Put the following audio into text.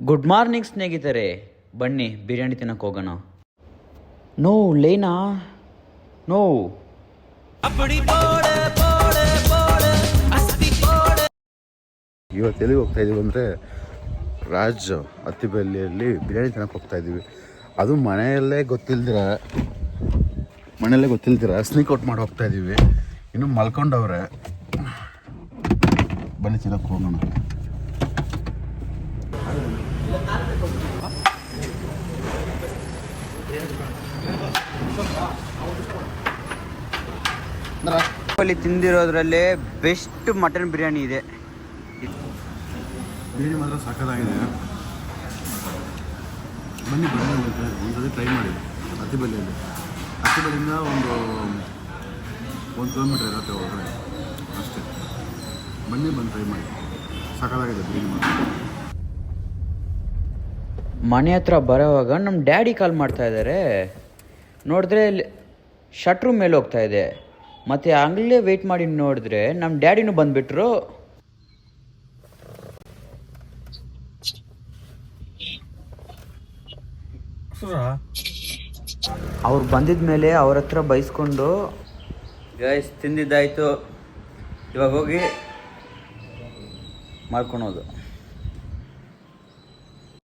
Good morning ಸ್ನೇಹಿತರೆ, ಬನ್ನಿ ಬಿರಿಯಾನಿ ತಿನ್ನಕ್ಕೆ ಹೋಗೋಣ. ನೋ ಲೇನಾ, ನೋ. ಇವತ್ತು ಎಲ್ಲಿಗೆ ಹೋಗ್ತಾ ಇದೀವಿ ಅಂದರೆ ರಾಜ್ ಅತ್ತಿಬೆಲ್ಲಿಯಲ್ಲಿ ಬಿರಿಯಾನಿ ತಿನ್ನಕ್ಕೆ ಹೋಗ್ತಾ ಇದ್ದೀವಿ. ಅದು ಮನೆಯಲ್ಲೇ ಗೊತ್ತಿಲ್ದಿರ ಸ್ನೀಕ್ ಔಟ್ ಮಾಡಿ ಹೋಗ್ತಾ ಇದ್ದೀವಿ. ಇನ್ನು ಮಲ್ಕೊಂಡವ್ರೆ, ಬನ್ನಿ ತಿನ್ನಕ್ಕೆ ಹೋಗೋಣ. ಅಲ್ಲಿ ತಿಂದಿರೋದ್ರಲ್ಲೇ ಬೆಸ್ಟ್ ಮಟನ್ ಬಿರಿಯಾನಿ ಇದೆ. ಬಿರಿಯಾನಿ ಮಾತ್ರ ಸಕ್ಕತ್ತಾಗಿದೆ. ಬನ್ನಿ ಒಂದ್ಸತಿ ಟ್ರೈ ಮಾಡಿ. ಅತ್ತಿಬೆಲ್ಲಿಯಿಂದ ಒಂದು ಕಿಲೋಮೀಟ್ರ್ ಇರುತ್ತೆ ಹೊರಗಡೆ ಅಷ್ಟೇ. ಬನ್ನಿ ಟ್ರೈ ಮಾಡಿ, ಸಕ್ಕತ್ತಾಗಿದೆ ಬಿರಿಯಾನಿ ಮಾತ್ರ. ಮನೆ ಹತ್ರ ಬರೋವಾಗ ನಮ್ಮ ಡ್ಯಾಡಿ ಕಾಲ್ ಮಾಡ್ತಾ ಇದ್ದಾರೆ. ನೋಡಿದ್ರೆ ಶಟ್ರು ಮೇಲೆ ಹೋಗ್ತಾ ಇದೆ. ಮತ್ತು ಆಗಲೇ ವೆಯ್ಟ್ ಮಾಡಿ ನೋಡಿದ್ರೆ ನಮ್ಮ ಡ್ಯಾಡಿನೂ ಬಂದುಬಿಟ್ರು. ಅವ್ರು ಬಂದಿದ ಮೇಲೆ ಅವ್ರ ಹತ್ರ ಬೈಸ್ಕೊಂಡು ಗೈಸ್ ತಿಂದಿದ್ದಾಯಿತು, ಇವಾಗ ಹೋಗಿ ಮಾಡ್ಕೊಳೋದು.